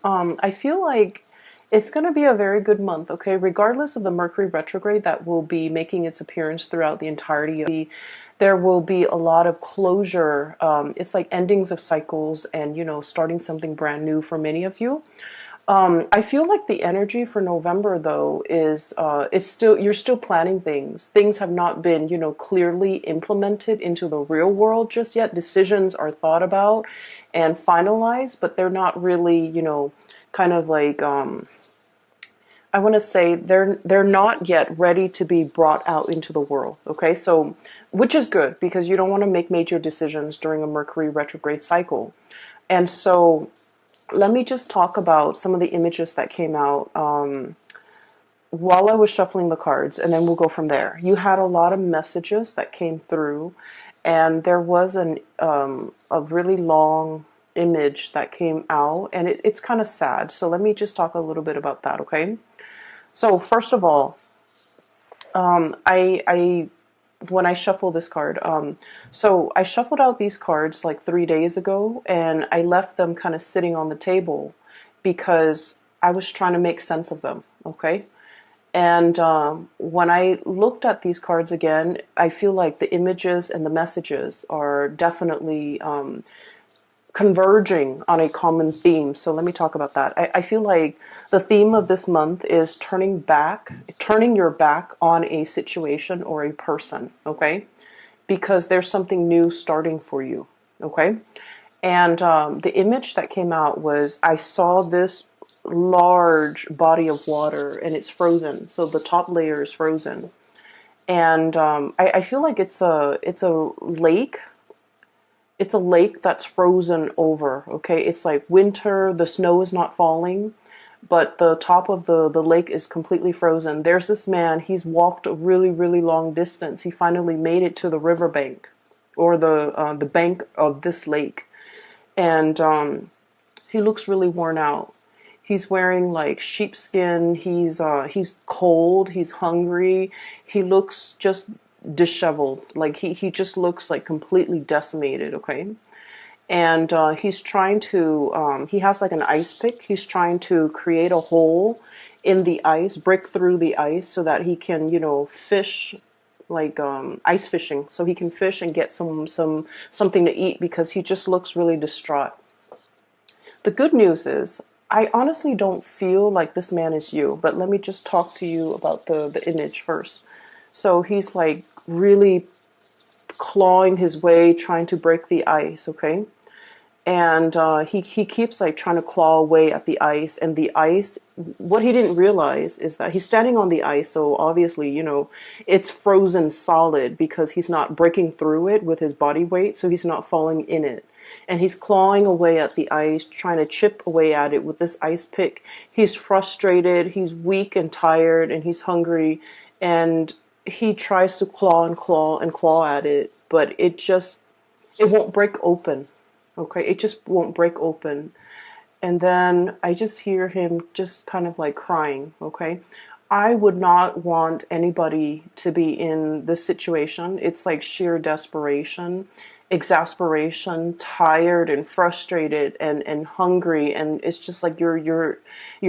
I feel like it's going to be a very good month, okay? Regardless of the Mercury retrograde that will be making its appearance throughout the entirety of there will be a lot of closure. It's like endings of cycles and, starting something brand new for many of you. I feel like the energy for November though is it's still you're still planning things. Things have not been, clearly implemented into the real world just yet. Decisions are thought about and finalized, but they're not really, kind of like I want to say they're not yet ready to be brought out into the world. Okay, so which is good because you don't want to make major decisions during a Mercury retrograde cycle, and so let me just talk about some of the images that came out while I was shuffling the cards, and then we'll go from there. You had a lot of messages that came through, and there was a really long image that came out, and it's kind of sad. So let me just talk a little bit about that, okay? So first of all, I when I shuffle this card, so I shuffled out these cards like 3 days ago, and I left them kind of sitting on the table because I was trying to make sense of them, okay? And when I looked at these cards again, I feel like the images and the messages are definitely converging on a common theme. So let me talk about that. I feel like the theme of this month is turning your back on a situation or a person, okay? Because there's something new starting for you, okay? And the image that came out was I saw this large body of water and it's frozen. So the top layer is frozen. And I feel like it's a lake. It's a lake that's frozen over, okay? It's like winter, the snow is not falling, but the top of the lake is completely frozen. There's this man, he's walked a really, really long distance. He finally made it to the riverbank or the bank of this lake. And he looks really worn out. He's wearing like sheepskin. He's cold. He's hungry. He looks just disheveled. Like he just looks like completely decimated. Okay, and he's trying to. He has like an ice pick. He's trying to create a hole in the ice, break through the ice, so that he can, fish like ice fishing, so he can fish and get something to eat because he just looks really distraught. The good news is, I honestly don't feel like this man is you, but let me just talk to you about the image first. So he's like really clawing his way, trying to break the ice, okay? And he keeps like trying to claw away at the ice, and the ice, what he didn't realize is that he's standing on the ice, so obviously, it's frozen solid because he's not breaking through it with his body weight, so he's not falling in it. And he's clawing away at the ice, trying to chip away at it with this ice pick. He's frustrated, he's weak and tired, and he's hungry, and he tries to claw and claw and claw at it, but it won't break open. Okay, it just won't break open. And then I just hear him just kind of like crying, okay? I would not want anybody to be in this situation. It's like sheer desperation, exasperation, tired and frustrated and hungry, and it's just like you're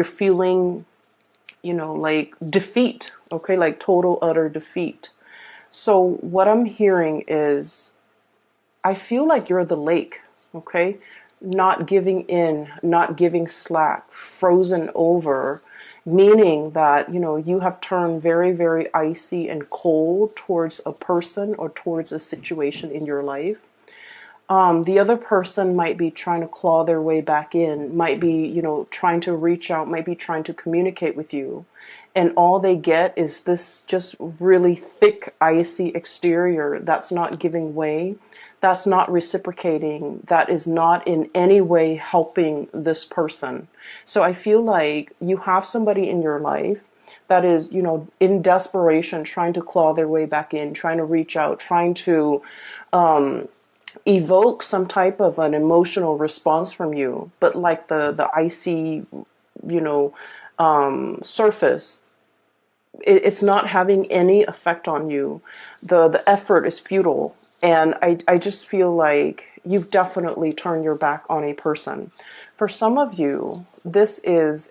feeling, like defeat, okay? Like total utter defeat. So what I'm hearing is I feel like you're the lake, okay? Not giving in, not giving slack, frozen over, meaning that, you have turned very, very icy and cold towards a person or towards a situation in your life. The other person might be trying to claw their way back in, might be, trying to reach out, might be trying to communicate with you. And all they get is this just really thick, icy exterior that's not giving way, that's not reciprocating, that is not in any way helping this person. So I feel like you have somebody in your life that is, in desperation, trying to claw their way back in, trying to reach out, trying to evoke some type of an emotional response from you, but like the icy, surface, it's not having any effect on you. The effort is futile. And I just feel like you've definitely turned your back on a person. For some of you, this is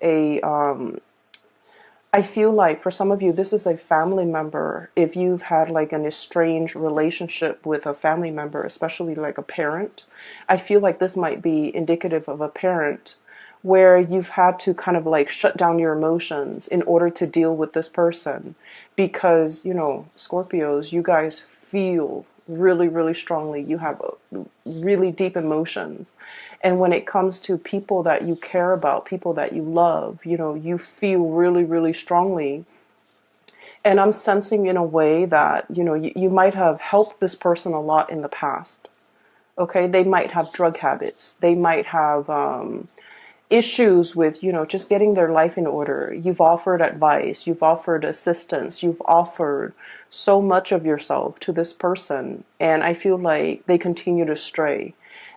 I feel like for some of you, this is a family member. If you've had like an estranged relationship with a family member, especially like a parent, I feel like this might be indicative of a parent where you've had to kind of like shut down your emotions in order to deal with this person. Because, Scorpios, you guys feel really, really strongly. You have really deep emotions. And when it comes to people that you care about, people that you love, you feel really, really strongly. And I'm sensing in a way that, you might have helped this person a lot in the past. Okay. They might have drug habits. They might have, issues with, just getting their life in order. You've offered advice, you've offered assistance, you've offered so much of yourself to this person. And I feel like they continue to stray.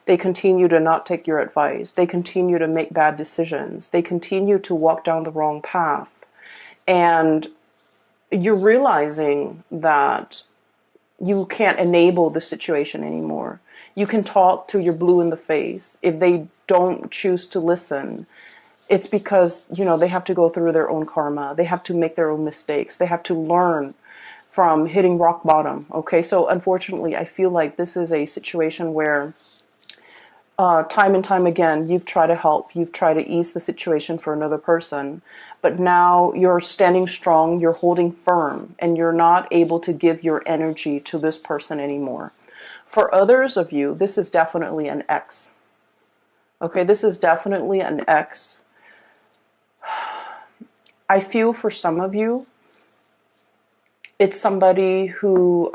They continue to not take your advice. They continue to make bad decisions. They continue to walk down the wrong path. And you're realizing that you can't enable the situation anymore. You can talk to your blue in the face. If they don't choose to listen, it's because, they have to go through their own karma. They have to make their own mistakes. They have to learn from hitting rock bottom. Okay, so unfortunately, I feel like this is a situation where time and time again, you've tried to help, you've tried to ease the situation for another person, but now you're standing strong, you're holding firm, and you're not able to give your energy to this person anymore. For others of you, this is definitely an ex. Okay, this is definitely an ex. I feel for some of you, it's somebody who,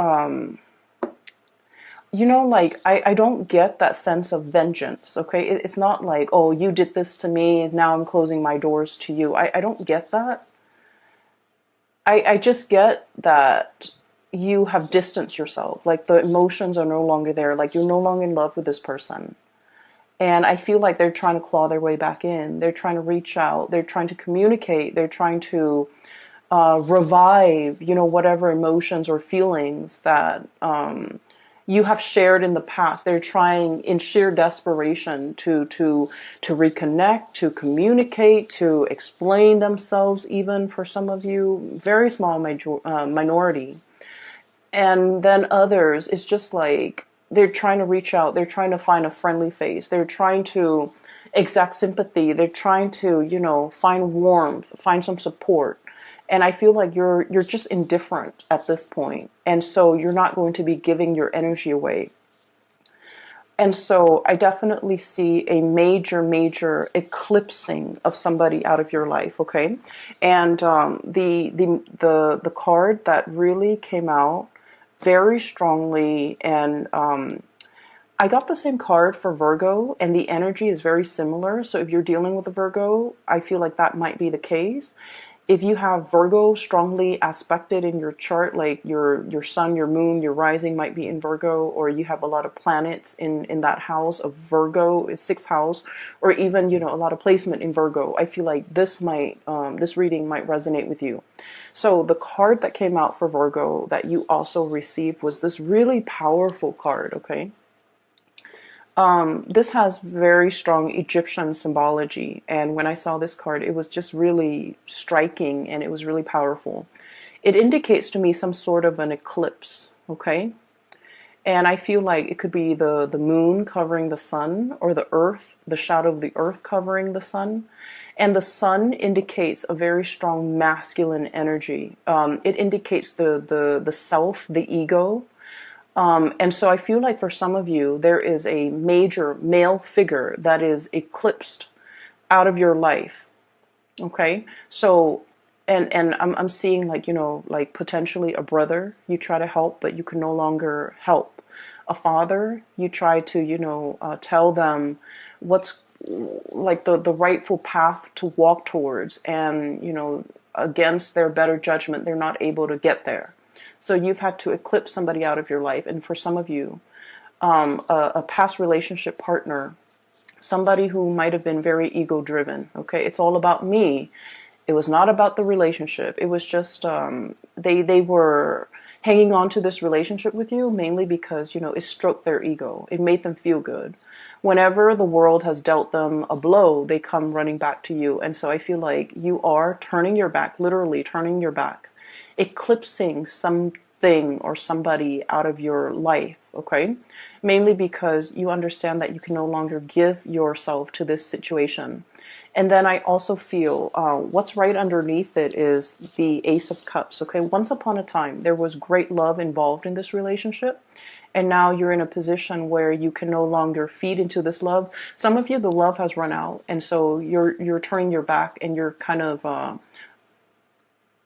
like, I don't get that sense of vengeance, okay? It's not like, oh, you did this to me, and now I'm closing my doors to you. I don't get that. I just get that you have distanced yourself. Like, the emotions are no longer there. Like, you're no longer in love with this person. And I feel like they're trying to claw their way back in. They're trying to reach out. They're trying to communicate. They're trying to revive, whatever emotions or feelings that you have shared in the past. They're trying in sheer desperation to reconnect, to communicate, to explain themselves. Even for some of you, very small minority, and then others, it's just like they're trying to reach out. They're trying to find a friendly face. They're trying to exact sympathy. They're trying to find warmth, find some support. And I feel like you're just indifferent at this point. And so you're not going to be giving your energy away. And so I definitely see a major, major eclipsing of somebody out of your life, okay? And the card that really came out very strongly, and I got the same card for Virgo, and the energy is very similar. So if you're dealing with a Virgo, I feel like that might be the case. If you have Virgo strongly aspected in your chart, like your sun, your moon, your rising might be in Virgo, or you have a lot of planets in that house of Virgo, sixth house, or even, a lot of placement in Virgo, I feel like this reading might resonate with you. So the card that came out for Virgo that you also received was this really powerful card, okay? This has very strong Egyptian symbology, and when I saw this card, it was just really striking, and it was really powerful. It indicates to me some sort of an eclipse, okay? And I feel like it could be the moon covering the sun, or the earth, the shadow of the earth covering the sun. And the sun indicates a very strong masculine energy. It indicates the self, the ego. And so I feel like for some of you, there is a major male figure that is eclipsed out of your life. Okay. So, and I'm seeing like, like potentially a brother you try to help, but you can no longer help. A father, you try to, tell them what's like the rightful path to walk towards, and, against their better judgment, they're not able to get there. So you've had to eclipse somebody out of your life. And for some of you, a past relationship partner, somebody who might have been very ego driven. Okay. It's all about me. It was not about the relationship. It was just, they were hanging on to this relationship with you mainly because, it stroked their ego. It made them feel good. Whenever the world has dealt them a blow, they come running back to you. And so I feel like you are turning your back, literally turning your back, eclipsing something or somebody out of your life, okay? Mainly because you understand that you can no longer give yourself to this situation. And then I also feel what's right underneath it is the Ace of Cups. Okay, once upon a time, there was great love involved in this relationship. And now you're in a position where you can no longer feed into this love. Some of you, the love has run out. And so you're turning your back and you're kind of,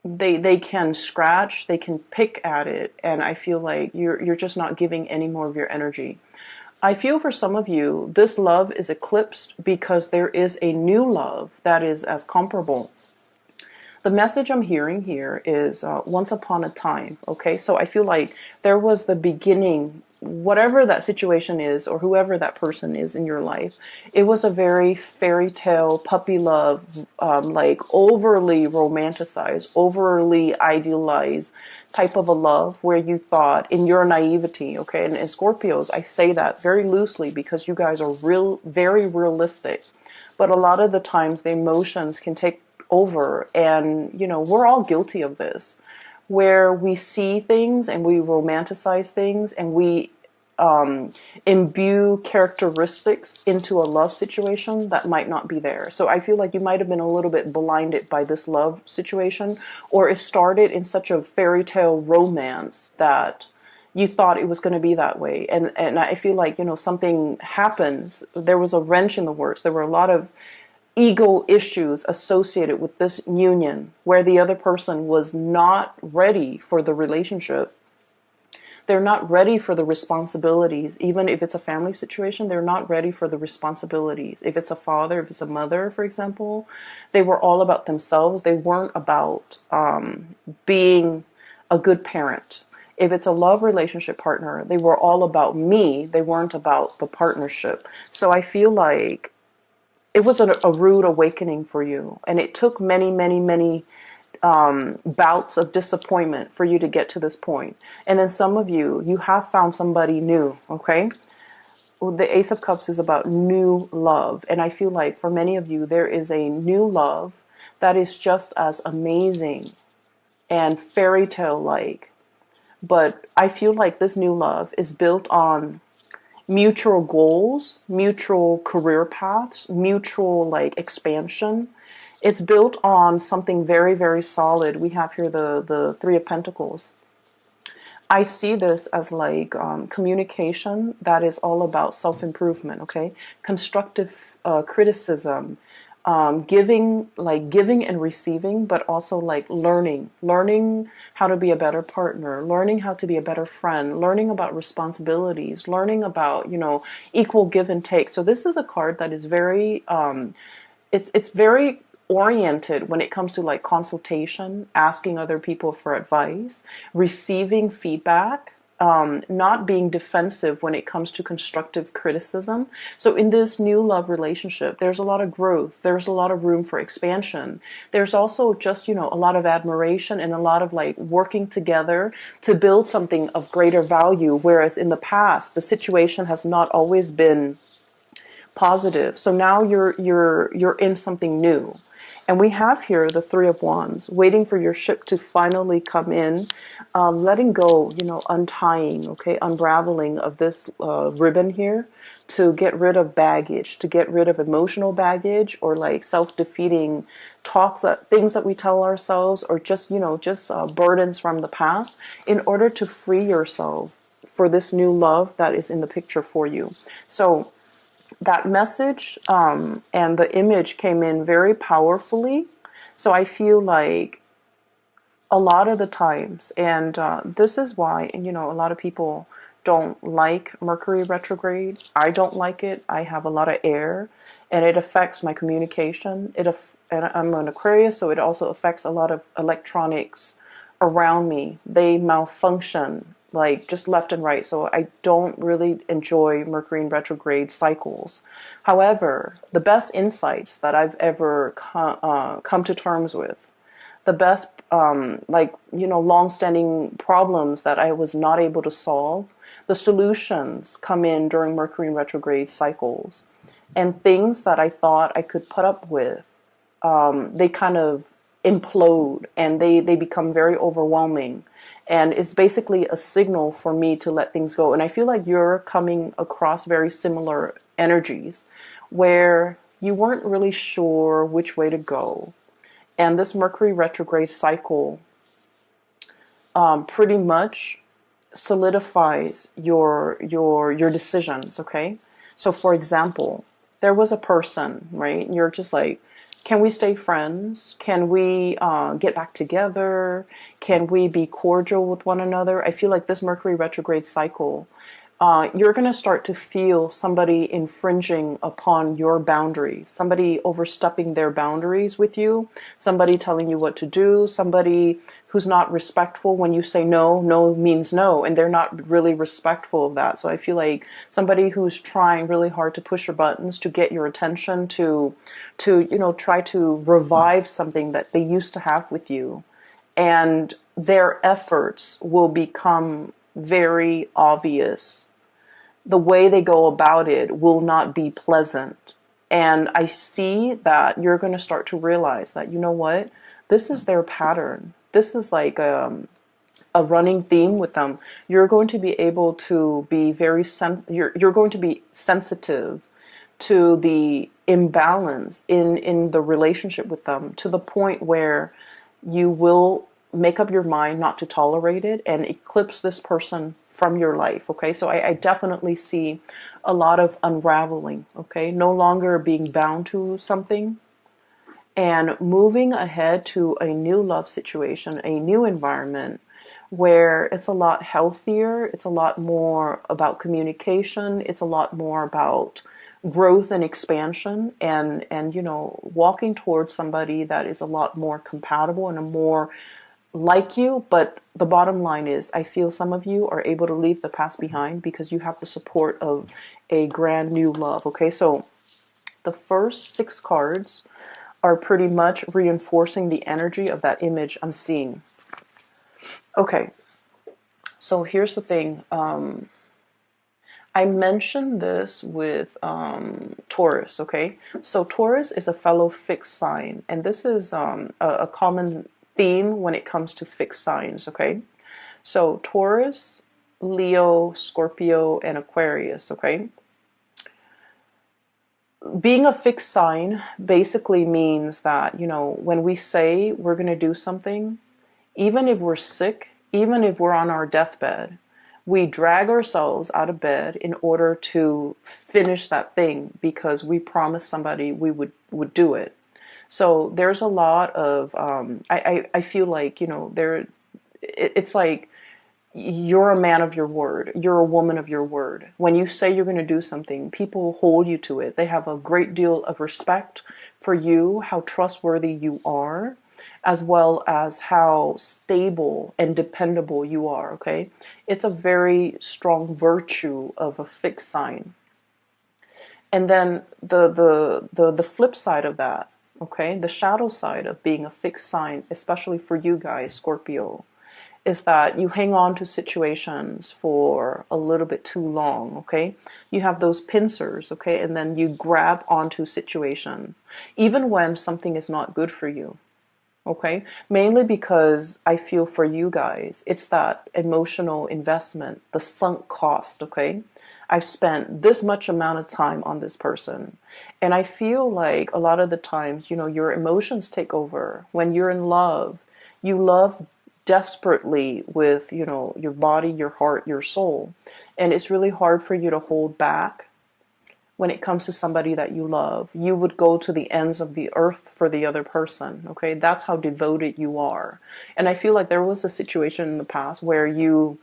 they can scratch, they can pick at it. And I feel like you're just not giving any more of your energy. I feel for some of you, this love is eclipsed because there is a new love that is as comparable. The message I'm hearing here is once upon a time, okay? So I feel like there was the beginning, whatever that situation is or whoever that person is in your life, it was a very fairy tale, puppy love, like overly romanticized, overly idealized type of a love where you thought in your naivety, okay? And in Scorpios, I say that very loosely because you guys are very realistic. But a lot of the times the emotions can take over, and we're all guilty of this, where we see things and we romanticize things and we imbue characteristics into a love situation that might not be there. So I feel like you might have been a little bit blinded by this love situation, or it started in such a fairy tale romance that you thought it was going to be that way. And I feel like, something happens. There was a wrench in the works. There were a lot of ego issues associated with this union where the other person was not ready for the relationship. They're not ready for the responsibilities. Even if it's a family situation, they're not ready for the responsibilities. If it's a father, if it's a mother, for example, they were all about themselves. They weren't about being a good parent. If it's a love relationship partner, they were all about me. They weren't about the partnership. So I feel like it was a rude awakening for you. And it took many, many, many bouts of disappointment for you to get to this point. And then some of you, you have found somebody new, okay? The Ace of Cups is about new love. And I feel like for many of you, there is a new love that is just as amazing and fairy tale-like. But I feel like this new love is built on mutual goals, mutual career paths, mutual like expansion. It's built on something very, very solid. We have here the Three of Pentacles. I see this as like communication that is all about self-improvement, okay? Constructive criticism, giving and receiving, but also like learning how to be a better partner, learning how to be a better friend, learning about responsibilities, learning about, equal give and take. So this is a card that is very, it's very oriented when it comes to like consultation, asking other people for advice, receiving feedback, not being defensive when it comes to constructive criticism. So in this new love relationship, there's a lot of growth. There's a lot of room for expansion. There's also just, a lot of admiration and a lot of like working together to build something of greater value. Whereas in the past, the situation has not always been positive. So now you're in something new. And we have here the Three of Wands, waiting for your ship to finally come in, letting go, untying, okay, unraveling of this ribbon here to get rid of baggage, to get rid of emotional baggage or like self-defeating things that we tell ourselves, or just, burdens from the past, in order to free yourself for this new love that is in the picture for you. So that message and the image came in very powerfully. So I feel like a lot of the times, and this is why, a lot of people don't like Mercury retrograde. I don't like it. I have a lot of air, and it affects my communication. And I'm an Aquarius, so it also affects a lot of electronics around me. They malfunction like just left and right. So I don't really enjoy Mercury in retrograde cycles. However, the best insights that I've ever come to terms with the best, like, long-standing problems that I was not able to solve, the solutions come in during Mercury in retrograde cycles. And things that I thought I could put up with, they kind of implode, and they become very overwhelming. And it's basically a signal for me to let things go. And I feel like you're coming across very similar energies where you weren't really sure which way to go. And this Mercury retrograde cycle pretty much solidifies your decisions. Okay, so for example, there was a person, right? You're just like, can we stay friends? Can we get back together? Can we be cordial with one another? I feel like this Mercury retrograde cycle, you're going to start to feel somebody infringing upon your boundaries, somebody overstepping their boundaries with you, somebody telling you what to do, somebody who's not respectful when you say no. No means no, and they're not really respectful of that. So I feel like somebody who's trying really hard to push your buttons, to get your attention, to try to revive something that they used to have with you, and their efforts will become very obvious. The way they go about it will not be pleasant. And I see that you're going to start to realize that, you know what, this is their pattern. This is like a running theme with them. You're going to be able to be you're going to be sensitive to the imbalance in the relationship with them, to the point where you will make up your mind not to tolerate it and eclipse this person from your life. Okay, so I definitely see a lot of unraveling. Okay, no longer being bound to something and moving ahead to a new love situation, a new environment where it's a lot healthier, it's a lot more about communication, it's a lot more about growth and expansion, and walking towards somebody that is a lot more compatible and a more like you. But the bottom line is, I feel some of you are able to leave the past behind because you have the support of a grand new love. Okay, so the first 6 cards are pretty much reinforcing the energy of that image I'm seeing. Okay, so here's the thing. I mentioned this with Taurus, okay? So Taurus is a fellow fixed sign, and this is a common theme when it comes to fixed signs, okay? So Taurus, Leo, Scorpio, and Aquarius, okay? Being a fixed sign basically means that, when we say we're going to do something, even if we're sick, even if we're on our deathbed, we drag ourselves out of bed in order to finish that thing because we promised somebody we would do it. So there's a lot of, I feel like, it's like you're a man of your word. You're a woman of your word. When you say you're going to do something, people hold you to it. They have a great deal of respect for you, how trustworthy you are, as well as how stable and dependable you are, okay? It's a very strong virtue of a fixed sign. And then the flip side of that, okay, the shadow side of being a fixed sign, especially for you guys, Scorpio, is that you hang on to situations for a little bit too long, okay? You have those pincers, okay? And then you grab onto situations, even when something is not good for you. Okay, mainly because I feel for you guys, it's that emotional investment, the sunk cost. Okay, I've spent this much amount of time on this person, and I feel like a lot of the times, your emotions take over. When you're in love, you love desperately with, your body, your heart, your soul, and it's really hard for you to hold back. When it comes to somebody that you love, you would go to the ends of the earth for the other person. Okay, that's how devoted you are. And I feel like there was a situation in the past where you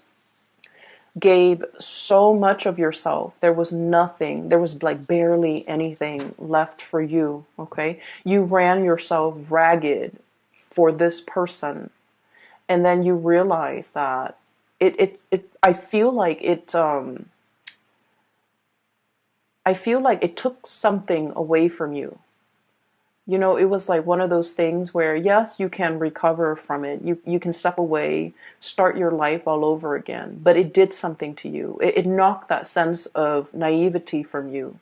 gave so much of yourself. There was nothing, there was like barely anything left for you. Okay, you ran yourself ragged for this person, and then you realize that I feel like it took something away from you. You know, it was like one of those things where, yes, you can recover from it. You can step away, start your life all over again. But it did something to you. It knocked that sense of naivety from you.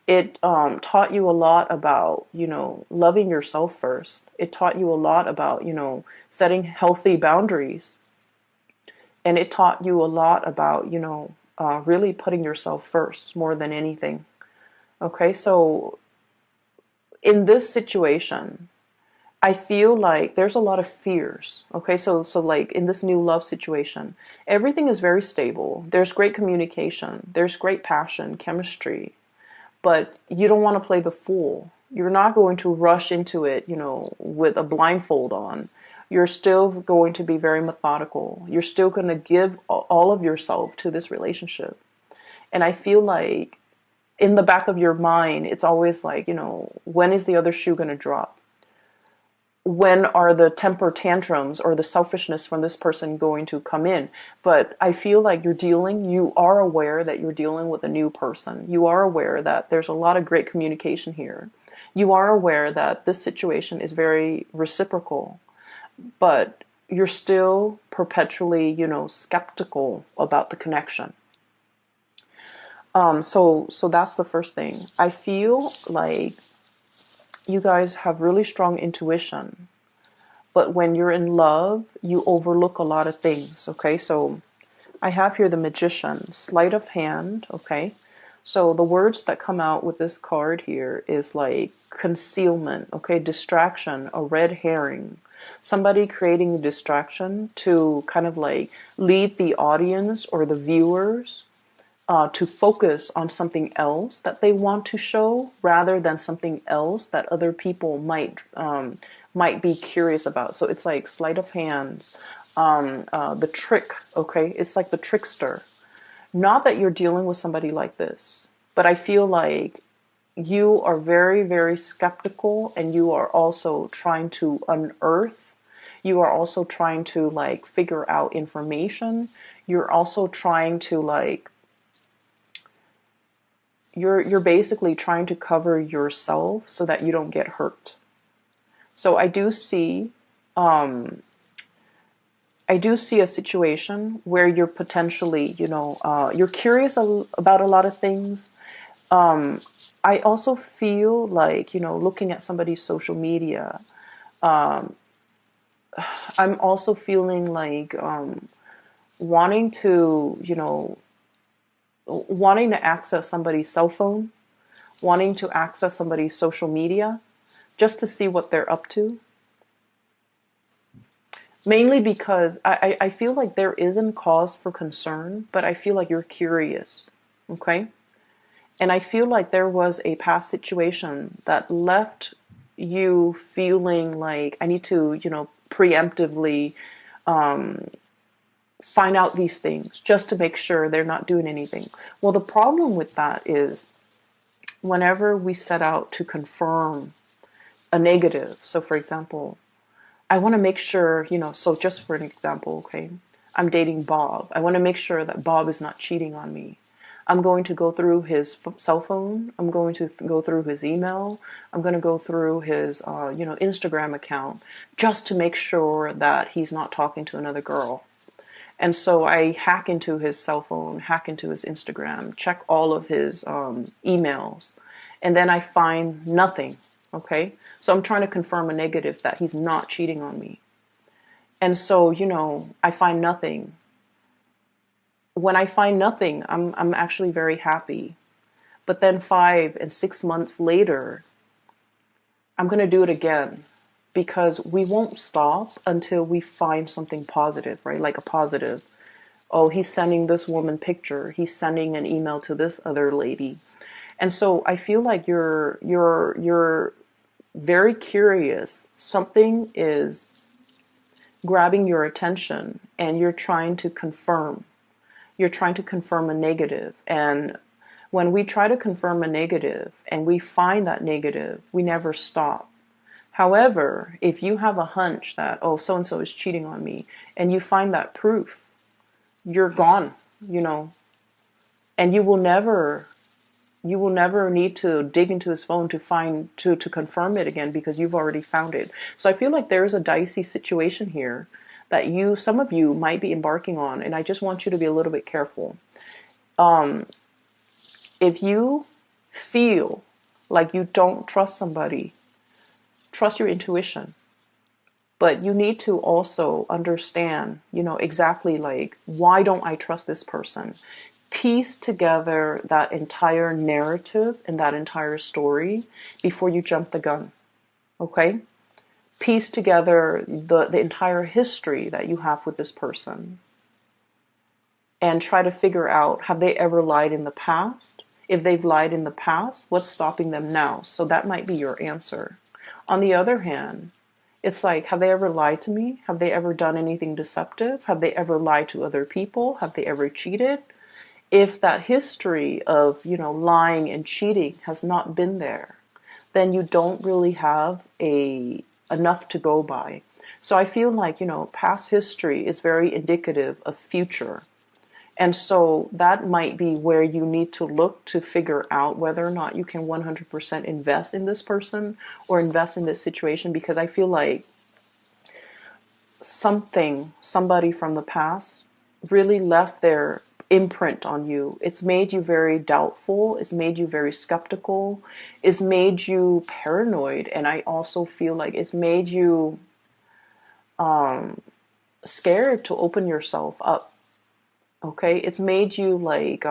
It taught you a lot about, loving yourself first. It taught you a lot about, setting healthy boundaries. And it taught you a lot about, really putting yourself first more than anything. Okay, so in this situation, I feel like there's a lot of fears. Okay, so like in this new love situation, everything is very stable. There's great communication, there's great passion, chemistry, but you don't want to play the fool. You're not going to rush into it, with a blindfold on. You're still going to be very methodical. You're still going to give all of yourself to this relationship. And I feel like in the back of your mind, it's always like, when is the other shoe going to drop? When are the temper tantrums or the selfishness from this person going to come in? But I feel like you are aware that you're dealing with a new person. You are aware that there's a lot of great communication here. You are aware that this situation is very reciprocal, but you're still perpetually, skeptical about the connection. So that's the first thing. I feel like you guys have really strong intuition, but when you're in love, you overlook a lot of things. Okay, so I have here the Magician, sleight of hand. Okay, so the words that come out with this card here is like concealment. Okay, distraction, a red herring, somebody creating a distraction to kind of like lead the audience or the viewers to focus on something else that they want to show rather than something else that other people might be curious about. So it's like sleight of hand, the trick. Okay, it's like the trickster. Not that you're dealing with somebody like this, but I feel like you are very, very skeptical, and you are also trying to unearth. You are also trying to like figure out information. You're also trying to like you're basically trying to cover yourself so that you don't get hurt. So I do see a situation where you're potentially, you're curious about a lot of things. I also feel like, looking at somebody's social media, I'm also feeling like wanting to, wanting to access somebody's cell phone, wanting to access somebody's social media just to see what they're up to. Mainly because I feel like there isn't cause for concern, but I feel like you're curious. Okay? And I feel like there was a past situation that left you feeling like I need to, preemptively find out these things just to make sure they're not doing anything. Well, the problem with that is whenever we set out to confirm a negative, so for example, I want to make sure, so just for an example, okay, I'm dating Bob. I want to make sure that Bob is not cheating on me. I'm going to go through his cell phone. I'm going to go through his email. I'm going to go through his, Instagram account just to make sure that he's not talking to another girl. And so I hack into his cell phone, hack into his Instagram, check all of his emails, and then I find nothing. Okay, so I'm trying to confirm a negative that he's not cheating on me. And so, I find nothing. When I find nothing, I'm actually very happy. But then 5 and 6 months later, I'm going to do it again, because we won't stop until we find something positive, right? Like a positive. Oh, he's sending this woman picture. He's sending an email to this other lady. And so I feel like you're very curious. Something is grabbing your attention and you're trying to confirm. You're trying to confirm a negative. And when we try to confirm a negative and we find that negative, we never stop. However, if you have a hunch that, oh, so-and-so is cheating on me, and you find that proof, you're gone, and you will never You will never need to dig into his phone to find to confirm it again because you've already found it. So I feel like there is a dicey situation here that some of you might be embarking on, and I just want you to be a little bit careful. If you feel like you don't trust somebody, trust your intuition. But you need to also understand, exactly like, why don't I trust this person? Piece together that entire narrative and that entire story before you jump the gun. Okay? Piece together the entire history that you have with this person and try to figure out, have they ever lied in the past? If they've lied in the past, what's stopping them now? So that might be your answer. On the other hand, it's like, have they ever lied to me? Have they ever done anything deceptive? Have they ever lied to other people? Have they ever cheated? If that history of, lying and cheating has not been there, then you don't really have enough to go by. So I feel like, past history is very indicative of future. And so that might be where you need to look to figure out whether or not you can 100% invest in this person or invest in this situation, because I feel like somebody from the past really left their imprint on you. It's made you very doubtful. It's made you very skeptical. It's made you paranoid. And I also feel like it's made you scared to open yourself up. Okay, it's made you like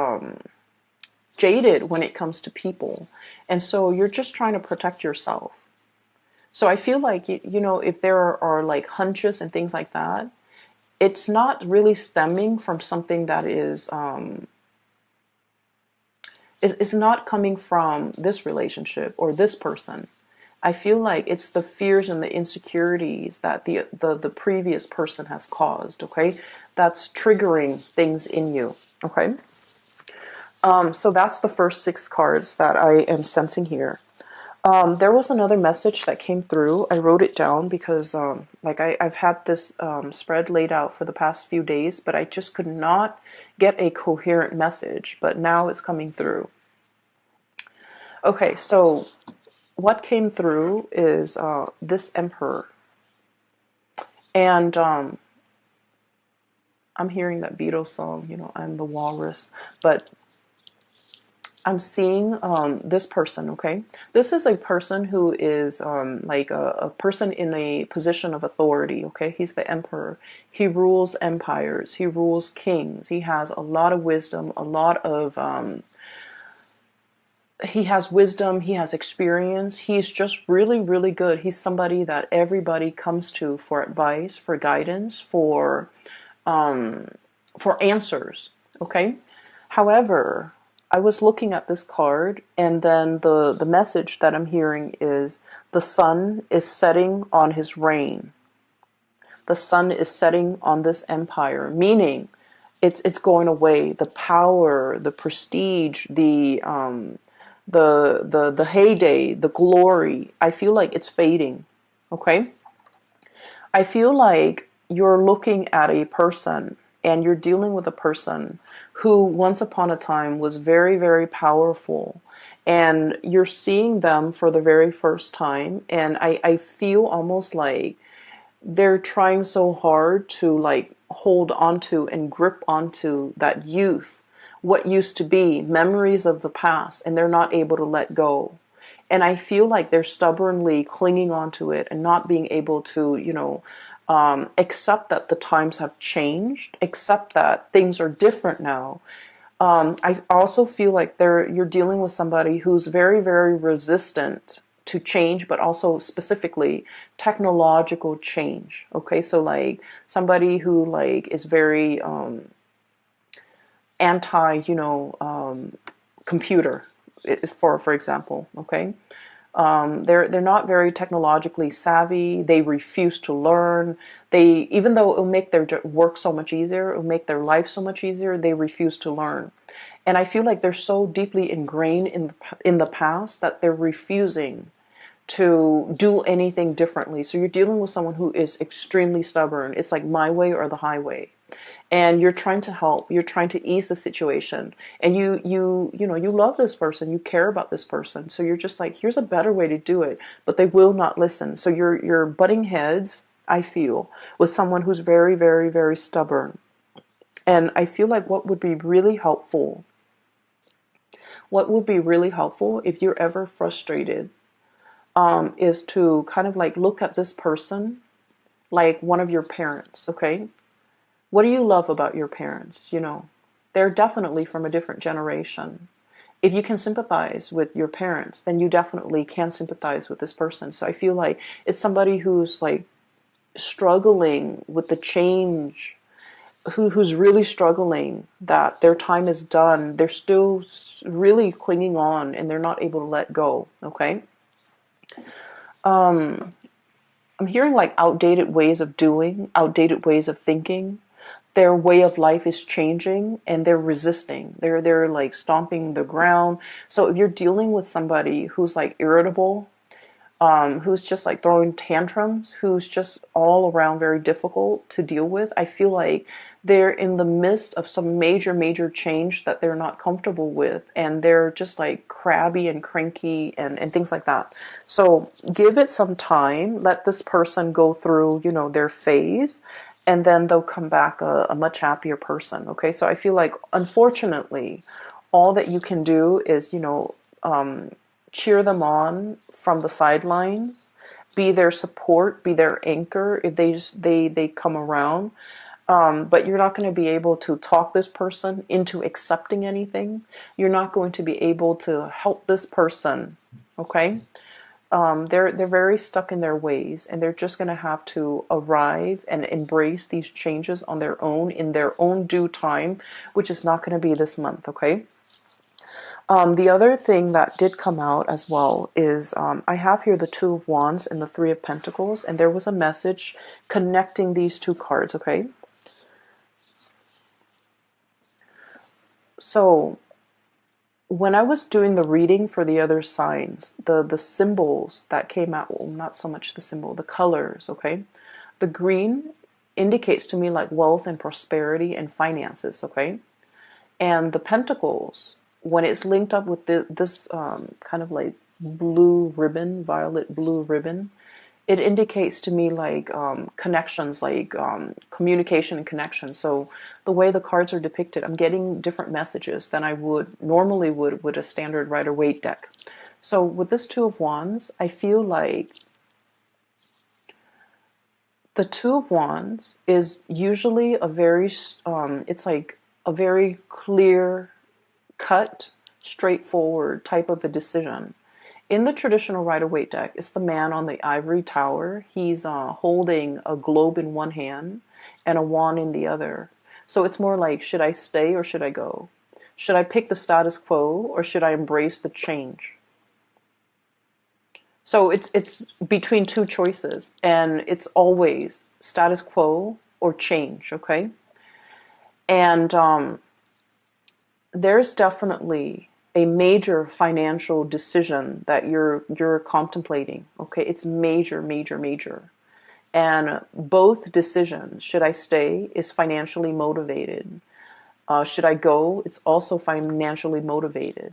jaded when it comes to people. And so you're just trying to protect yourself. So I feel like, if there are like hunches and things like that, it's not really stemming from something that is, it's not coming from this relationship or this person. I feel like it's the fears and the insecurities that the previous person has caused, okay? That's triggering things in you, okay? So that's the first 6 cards that I am sensing here. There was another message that came through. I wrote it down because I've had this spread laid out for the past few days, but I just could not get a coherent message, but now it's coming through. Okay, so what came through is this Emperor. And I'm hearing that Beatles song, I'm the walrus, but I'm seeing this person, okay? This is a person who is like a person in a position of authority, okay? He's the emperor. He rules empires. He rules kings. He has a lot of wisdom, he has wisdom, he has experience. He's just really, really good. He's somebody that everybody comes to for advice, for guidance, for answers, okay? However, I was looking at this card, and then the message that I'm hearing is the sun is setting on his reign. The sun is setting on this empire, meaning it's going away. The power, the prestige, the heyday, the glory. I feel like it's fading. Okay? I feel like you're looking at a person and you're dealing with a person who once upon a time was very, very powerful, and you're seeing them for the very first time, and I feel almost like they're trying so hard to like hold onto and grip onto that youth, what used to be, memories of the past, and they're not able to let go. And I feel like they're stubbornly clinging onto it and not being able to, accept that the times have changed, accept that things are different now. I also feel like you're dealing with somebody who's very, very resistant to change, but also specifically technological change. Okay, so like somebody who like is very anti, computer, for example. Okay. They're not very technologically savvy. They refuse to learn. Even though it will make their work so much easier, it will make their life so much easier, they refuse to learn. And I feel like they're so deeply ingrained in the past that they're refusing to do anything differently. So you're dealing with someone who is extremely stubborn. It's like my way or the highway. and you're trying to help, you're trying to ease the situation, and you love this person, you care about this person, so you're just like, here's a better way to do it, but they will not listen. So you're butting heads, I feel, with someone who's very, very, very stubborn. And I feel like what would be really helpful if you're ever frustrated, is to kind of like look at this person like one of your parents, okay? What do you love about your parents? They're definitely from a different generation. If you can sympathize with your parents, then you definitely can sympathize with this person. So I feel like it's somebody who's like struggling with the change, who's really struggling that their time is done. They're still really clinging on and they're not able to let go, okay? Um, I'm hearing like outdated ways of doing, outdated ways of thinking. Their way of life is changing and they're resisting. They're like stomping the ground. So if you're dealing with somebody who's like irritable, who's just like throwing tantrums, who's just all around very difficult to deal with, I feel like they're in the midst of some major, major change that they're not comfortable with, and they're just like crabby and cranky and things like that. So give it some time, let this person go through, their phase, and then they'll come back a much happier person. Okay, so I feel like, unfortunately, all that you can do is, cheer them on from the sidelines, be their support, be their anchor if they come around. But you're not going to be able to talk this person into accepting anything. You're not going to be able to help this person. Okay, they're very stuck in their ways, and they're just going to have to arrive and embrace these changes on their own in their own due time, which is not going to be this month. Okay. The other thing that did come out as well is, I have here the Two of Wands and the Three of Pentacles, and there was a message connecting these two cards, okay? So when I was doing the reading for the other signs, the symbols that came out, well, not so much the symbol, the colors, okay? The green indicates to me like wealth and prosperity and finances, okay? And the Pentacles, when it's linked up with this kind of like blue ribbon, violet blue ribbon, it indicates to me like connections, like communication and connection. So the way the cards are depicted, I'm getting different messages than I would normally would with a standard Rider-Waite deck. So with this Two of Wands, I feel like the Two of Wands is usually a very, it's like a very clear cut, straightforward type of a decision. In the traditional Rider-Waite deck, it's the man on the ivory tower. He's holding a globe in one hand and a wand in the other. So it's more like, should I stay or should I go? Should I pick the status quo or should I embrace the change? So it's between two choices, and it's always status quo or change, okay? And there's definitely a major financial decision that you're contemplating. Okay, it's major, major, major. And both decisions, should I stay, is financially motivated. Should I go, it's also financially motivated.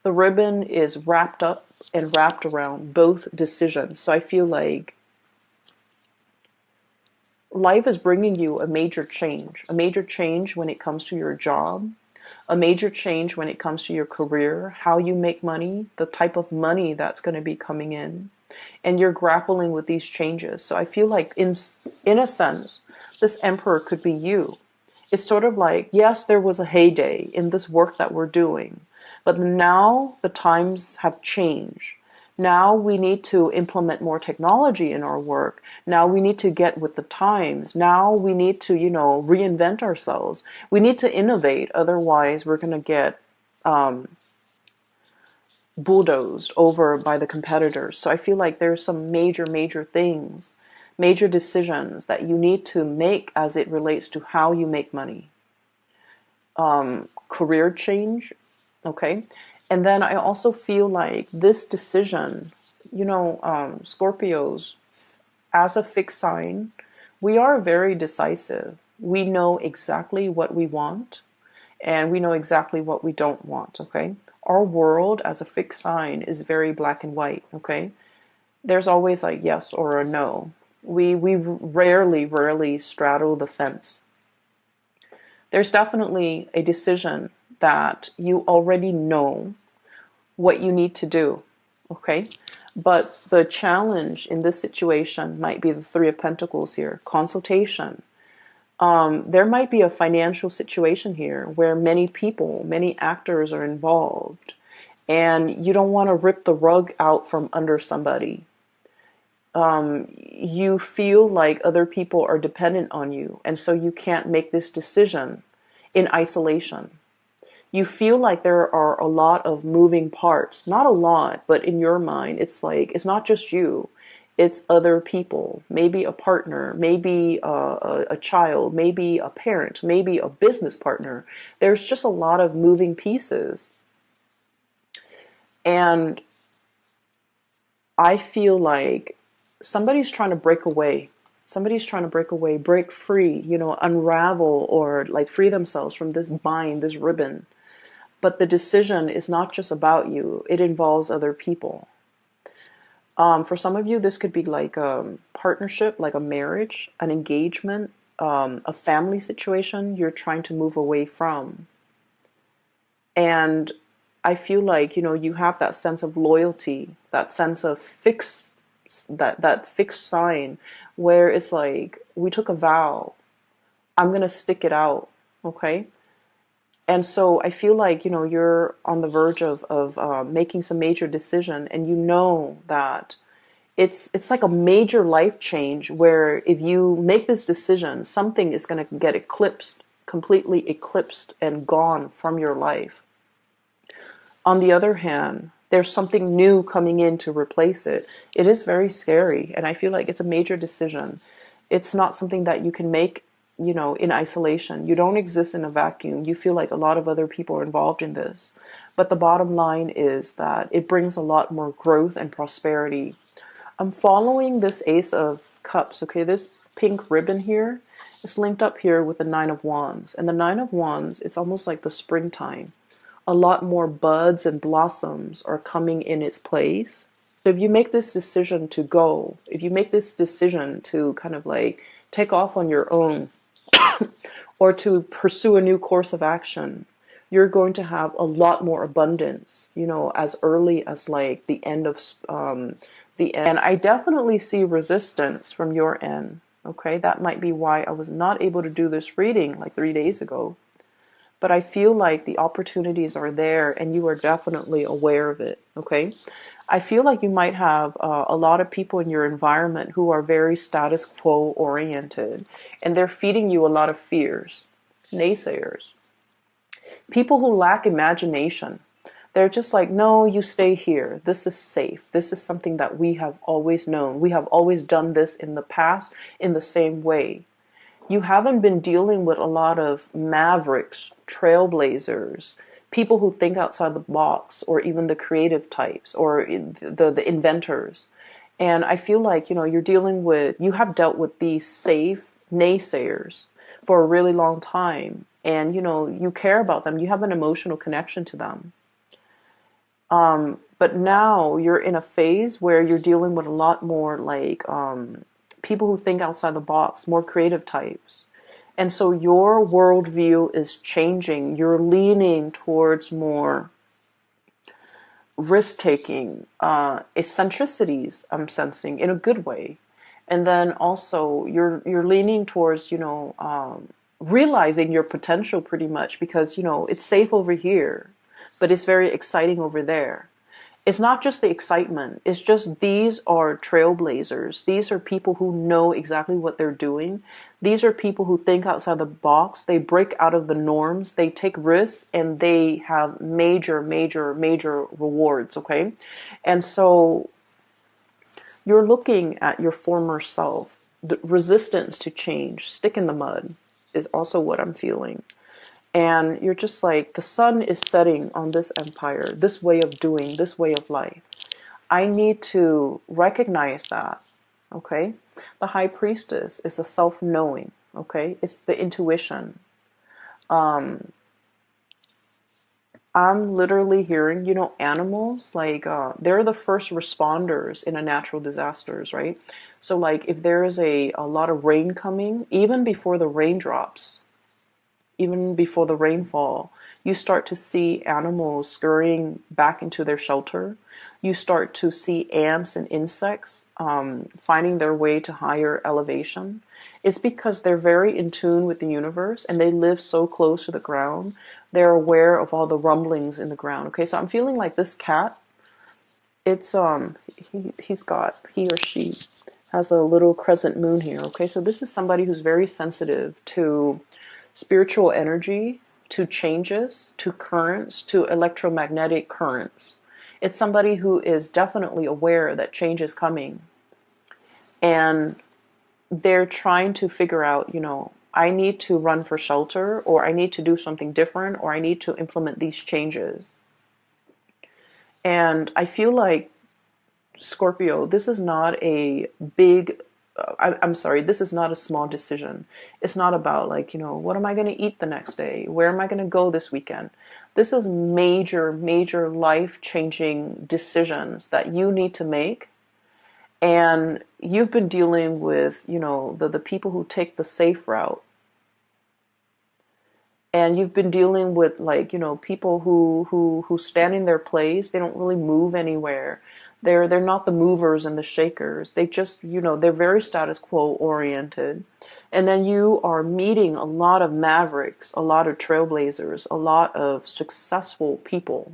The ribbon is wrapped up and wrapped around both decisions. So I feel like life is bringing you a major change when it comes to your job, a major change when it comes to your career, how you make money, the type of money that's going to be coming in, and you're grappling with these changes. So I feel like in a sense, this Emperor could be you. It's sort of like, yes, there was a heyday in this work that we're doing, but now the times have changed. Now we need to implement more technology in our work. Now we need to get with the times. Now we need to, reinvent ourselves. We need to innovate. Otherwise, we're going to get bulldozed over by the competitors. So I feel like there's some major, major things, major decisions that you need to make as it relates to how you make money. Career change, okay? And then I also feel like this decision, Scorpios, as a fixed sign, we are very decisive. We know exactly what we want, and we know exactly what we don't want, okay? Our world as a fixed sign is very black and white, okay? There's always a yes or a no. We rarely straddle the fence. There's definitely a decision that you already know what you need to do, okay? But the challenge in this situation might be the Three of Pentacles here, consultation. There might be a financial situation here where many people, many actors are involved, and you don't want to rip the rug out from under somebody. You feel like other people are dependent on you, and so you can't make this decision in isolation. You feel like there are a lot of moving parts. Not a lot, but in your mind, it's like, it's not just you. It's other people, maybe a partner, maybe a child, maybe a parent, maybe a business partner. There's just a lot of moving pieces. And I feel like somebody's trying to break away. Somebody's trying to break away, break free, unravel, or like free themselves from this bind, this ribbon. But the decision is not just about you. It involves other people. For some of you, this could be like a partnership, like a marriage, an engagement, a family situation you're trying to move away from. And I feel like, you have that sense of loyalty, that sense of that fixed sign where it's like, we took a vow. I'm going to stick it out. Okay. And so I feel like, you're on the verge of making some major decision, and you know that it's like a major life change where if you make this decision, something is going to get eclipsed, completely eclipsed and gone from your life. On the other hand, there's something new coming in to replace it. It is very scary, and I feel like it's a major decision. It's not something that you can make, in isolation. You don't exist in a vacuum. You feel like a lot of other people are involved in this. But the bottom line is that it brings a lot more growth and prosperity. I'm following this Ace of Cups, okay? This pink ribbon here is linked up here with the Nine of Wands. And the Nine of Wands, it's almost like the springtime. A lot more buds and blossoms are coming in its place. So if you make this decision to go, if you make this decision to kind of like take off on your own, or to pursue a new course of action, you're going to have a lot more abundance, as early as like the end of the end. And I definitely see resistance from your end. Okay, that might be why I was not able to do this reading like 3 days ago. But I feel like the opportunities are there, and you are definitely aware of it. Okay, I feel like you might have a lot of people in your environment who are very status quo oriented, and they're feeding you a lot of fears, naysayers, people who lack imagination. They're just like, no, you stay here. This is safe. This is something that we have always known. We have always done this in the past in the same way. You haven't been dealing with a lot of mavericks, trailblazers, people who think outside the box, or even the creative types, or the inventors. And I feel like, you have dealt with these safe naysayers for a really long time. And, you care about them. You have an emotional connection to them. But now you're in a phase where you're dealing with a lot more like people who think outside the box, more creative types. And so your worldview is changing. You're leaning towards more risk-taking, eccentricities, I'm sensing, in a good way. And then also you're leaning towards, realizing your potential pretty much, because, it's safe over here, but it's very exciting over there. It's not just the excitement. It's just these are trailblazers. These are people who know exactly what they're doing. These are people who think outside the box. They break out of the norms. They take risks, and they have major, major, major rewards, okay? And so you're looking at your former self. The resistance to change, stick in the mud, is also what I'm feeling. And you're just like, the sun is setting on this empire, this way of doing, this way of life. I need to recognize that, okay? The High Priestess is a self-knowing, okay? It's the intuition. Um, I'm literally hearing, animals, like, they're the first responders in a natural disasters, right? So, like, if there is a lot of rain coming, even before the raindrops, even before the rainfall, you start to see animals scurrying back into their shelter. You start to see ants and insects finding their way to higher elevation. It's because they're very in tune with the universe and they live so close to the ground. They're aware of all the rumblings in the ground. Okay, so I'm feeling like this cat, it's he or she has a little crescent moon here. Okay, so this is somebody who's very sensitive to spiritual energy, to changes, to currents, to electromagnetic currents. It's somebody who is definitely aware that change is coming. And they're trying to figure out, I need to run for shelter, or I need to do something different, or I need to implement these changes. And I feel like, Scorpio, this is not a big, I'm sorry, this is not a small decision. It's not about, like, what am I going to eat the next day? Where am I going to go this weekend? This is major, major life-changing decisions that you need to make. And you've been dealing with, the people who take the safe route. And you've been dealing with, like, people who stand in their place. They don't really move anywhere. They're not the movers and the shakers. They just, they're very status quo oriented. And then you are meeting a lot of mavericks, a lot of trailblazers, a lot of successful people.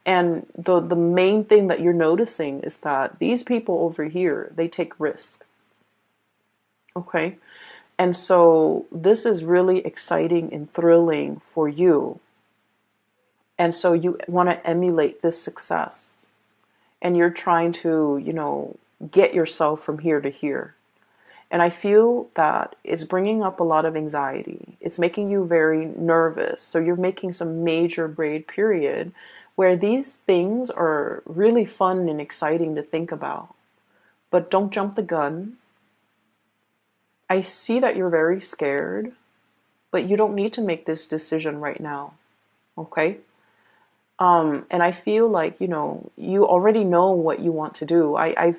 And the main thing that you're noticing is that these people over here, they take risk. Okay? And so this is really exciting and thrilling for you. And so you want to emulate this success. And you're trying to, get yourself from here to here. And I feel that it's bringing up a lot of anxiety. It's making you very nervous. So you're making some major braid period where these things are really fun and exciting to think about. But don't jump the gun. I see that you're very scared, but you don't need to make this decision right now. Okay? And I feel like, you already know what you want to do. I'm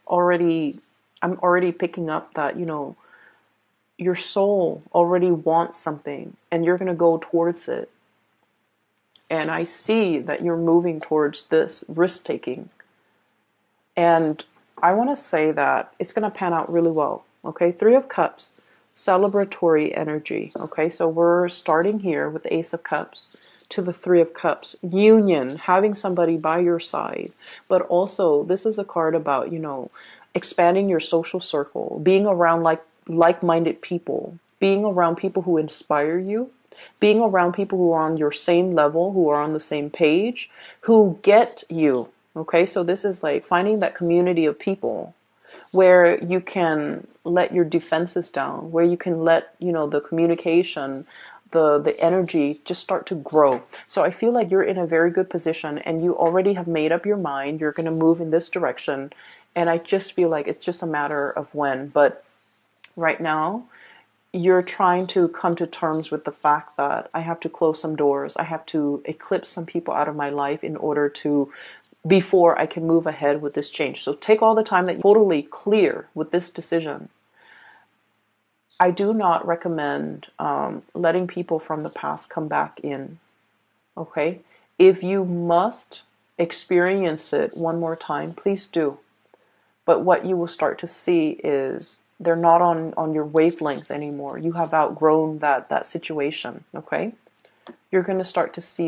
already picking up that, your soul already wants something and you're going to go towards it. And I see that you're moving towards this risk taking. And I want to say that it's going to pan out really well. Okay. 3 of Cups, celebratory energy. Okay. So we're starting here with the Ace of Cups to the 3 of Cups, union, having somebody by your side. But also this is a card about, expanding your social circle, being around like-minded people, being around people who inspire you, being around people who are on your same level, who are on the same page, who get you. Okay, so this is like finding that community of people where you can let your defenses down, where you can let, the communication, the energy just start to grow. So I feel like you're in a very good position and you already have made up your mind. You're going to move in this direction. And I just feel like it's just a matter of when. But right now, you're trying to come to terms with the fact that I have to close some doors. I have to eclipse some people out of my life in order to, before I can move ahead with this change. So take all the time that you're totally clear with this decision. I do not recommend letting people from the past come back in. Okay? If you must experience it one more time, please do. But what you will start to see is they're not on your wavelength anymore. You have outgrown that situation, okay? You're going to start to see